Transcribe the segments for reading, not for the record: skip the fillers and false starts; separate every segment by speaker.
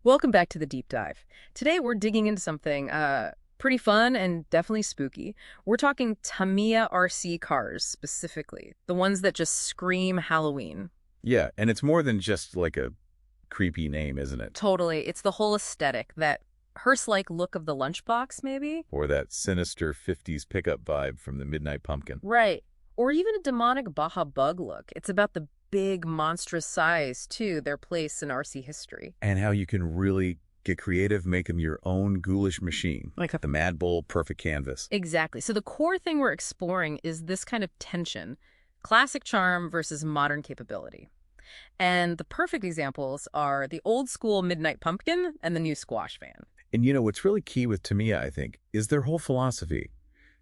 Speaker 1: Welcome back to the deep dive. Today we're digging into something pretty fun and definitely spooky. We're talking Tamiya RC cars specifically, the ones that just scream Halloween.
Speaker 2: Yeah, and it's more than just like a creepy name, isn't it?
Speaker 1: Totally. It's the whole aesthetic, that hearse-like look of the lunchbox, maybe?
Speaker 2: Or that sinister 50s pickup vibe from the Midnight Pumpkin.
Speaker 1: Right. Or even a demonic Baja Bug look. It's about the big, monstrous size, too, their place in RC history.
Speaker 2: And how you can really get creative, make them your own ghoulish machine. Like the Mad Bull perfect canvas.
Speaker 1: Exactly. So the core thing we're exploring is this kind of tension, classic charm versus modern capability. And the perfect examples are the old school Midnight Pumpkin and the new squash van.
Speaker 2: And you know, what's really key with Tamiya, I think, is their whole philosophy.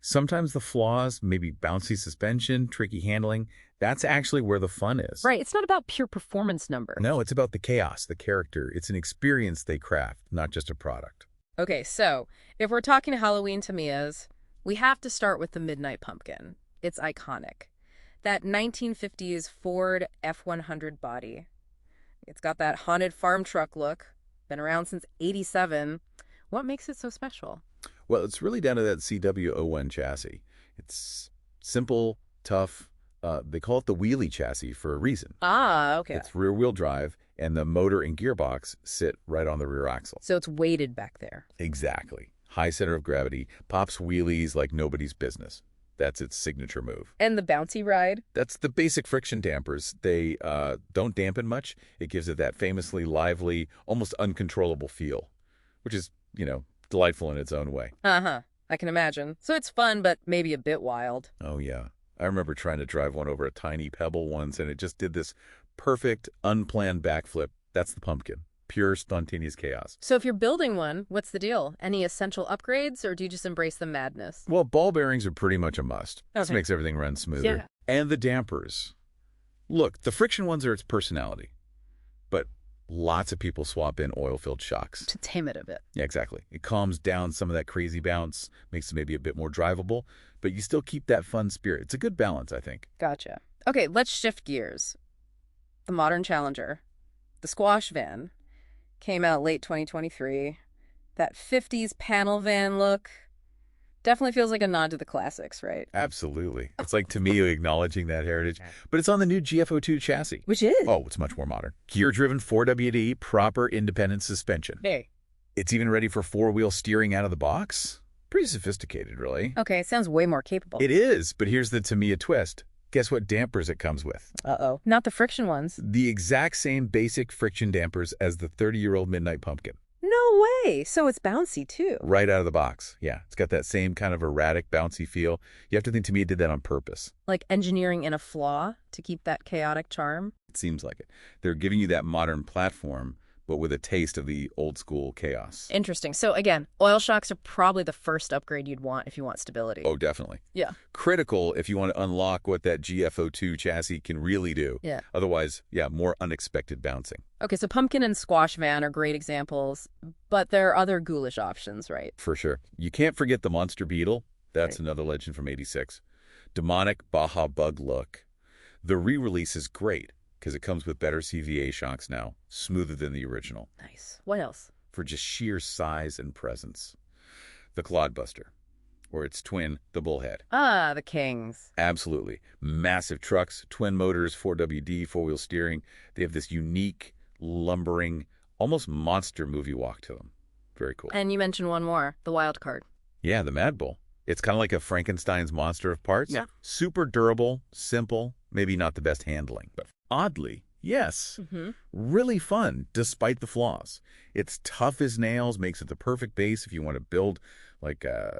Speaker 2: Sometimes the flaws, maybe bouncy suspension, tricky handling, that's actually where the fun is.
Speaker 1: Right. It's not about pure performance numbers.
Speaker 2: No, it's about the chaos, the character. It's an experience they craft, not just a product.
Speaker 1: Okay, so if we're talking Halloween Tamiyas, we have to start with the Midnight Pumpkin. It's iconic. That 1950s Ford F-100 body. It's got that haunted farm truck look. Been around since '87. What makes it so special?
Speaker 2: Well, it's really down to that CW01 chassis. It's simple, tough. They call it the wheelie chassis for a reason.
Speaker 1: Ah, okay.
Speaker 2: It's rear-wheel drive, and the motor and gearbox sit right on the rear axle.
Speaker 1: So it's weighted back there.
Speaker 2: Exactly. High center of gravity, pops wheelies like nobody's business. That's its signature move.
Speaker 1: And the bouncy ride?
Speaker 2: That's the basic friction dampers. They don't dampen much. It gives it that famously lively, almost uncontrollable feel, which is, delightful in its own way.
Speaker 1: Uh-huh. I can imagine. So it's fun, but maybe a bit wild.
Speaker 2: Oh, yeah. I remember trying to drive one over a tiny pebble once, and it just did this perfect, unplanned backflip. That's the pumpkin. Pure, spontaneous chaos.
Speaker 1: So if you're building one, what's the deal? Any essential upgrades, or do you just embrace the madness?
Speaker 2: Well, ball bearings are pretty much a must. This
Speaker 1: Okay.
Speaker 2: makes everything run smoother.
Speaker 1: Yeah.
Speaker 2: And the dampers. Look, the friction ones are its personality, but lots of people swap in oil-filled shocks.
Speaker 1: To tame it a bit.
Speaker 2: Yeah, exactly. It calms down some of that crazy bounce, makes it maybe a bit more drivable, but you still keep that fun spirit. It's a good balance, I think.
Speaker 1: Gotcha. Okay, let's shift gears. The modern Challenger, the squash van, came out late 2023. That 50s panel van look definitely feels like a nod to the classics, right?
Speaker 2: Absolutely. It's like Tamiya acknowledging that heritage, but it's on the new GFO2 chassis.
Speaker 1: Which is?
Speaker 2: Oh, it's much more modern. Gear-driven 4WD, proper independent suspension.
Speaker 1: Hey.
Speaker 2: It's even ready for four-wheel steering out of the box. Pretty sophisticated, really.
Speaker 1: Okay, it sounds way more capable.
Speaker 2: It is, but here's the Tamiya twist. Guess what dampers it comes with?
Speaker 1: Uh-oh. Not the friction ones.
Speaker 2: The exact same basic friction dampers as the 30-year-old Midnight Pumpkin.
Speaker 1: No way. So it's bouncy, too.
Speaker 2: Right out of the box. Yeah, it's got that same kind of erratic, bouncy feel. You have to think Tamiya did that on purpose.
Speaker 1: Like engineering in a flaw to keep that chaotic charm.
Speaker 2: It seems like it. They're giving you that modern platform, but with a taste of the old-school chaos.
Speaker 1: Interesting. So again, oil shocks are probably the first upgrade you'd want if you want stability.
Speaker 2: Oh, definitely.
Speaker 1: Yeah.
Speaker 2: Critical if you want to unlock what that GFO2 chassis can really do.
Speaker 1: Yeah.
Speaker 2: Otherwise, yeah, more unexpected bouncing.
Speaker 1: Okay, so pumpkin and squash van are great examples, but there are other ghoulish options, right?
Speaker 2: For sure. You can't forget the monster Beetle. That's
Speaker 1: Right.
Speaker 2: another legend from '86. Demonic Baja Bug look. The re-release is great because it comes with better CVA shocks now, smoother than the original,
Speaker 1: Nice. What else?
Speaker 2: for just sheer size and presence. The Clodbuster, or its twin, the Bullhead.
Speaker 1: Ah, the kings.
Speaker 2: Absolutely. Massive trucks, twin motors, 4WD, four-wheel steering. They have this unique, lumbering, almost monster movie walk to them. Very cool.
Speaker 1: And you mentioned one more, the wild card.
Speaker 2: Yeah, the Mad Bull. It's kind of like a Frankenstein's monster of parts.
Speaker 1: Yeah.
Speaker 2: Super durable, simple, maybe not the best handling, but oddly, yes,
Speaker 1: Mm-hmm.
Speaker 2: really fun despite the flaws. It's tough as nails, makes it the perfect base if you want to build like a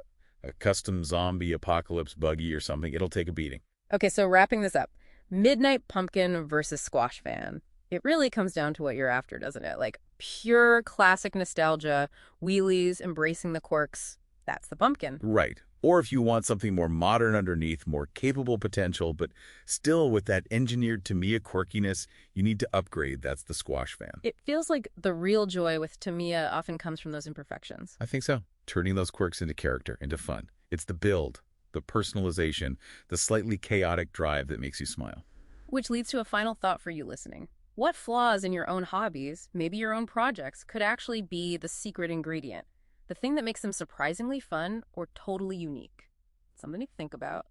Speaker 2: custom zombie apocalypse buggy or something. It'll take a beating.
Speaker 1: Okay, so wrapping this up, Midnight Pumpkin versus squash van. It really comes down to what you're after, doesn't it? Like pure classic nostalgia, wheelies, embracing the quirks. That's the pumpkin.
Speaker 2: Right. Or if you want something more modern underneath, more capable potential, but still with that engineered Tamiya quirkiness, you need to upgrade. That's the squash van.
Speaker 1: It feels like the real joy with Tamiya often comes from those imperfections.
Speaker 2: I think so. Turning those quirks into character, into fun. It's the build, the personalization, the slightly chaotic drive that makes you smile.
Speaker 1: Which leads to a final thought for you listening. What flaws in your own hobbies, maybe your own projects, could actually be the secret ingredient? The thing that makes them surprisingly fun or totally unique? Something to think about.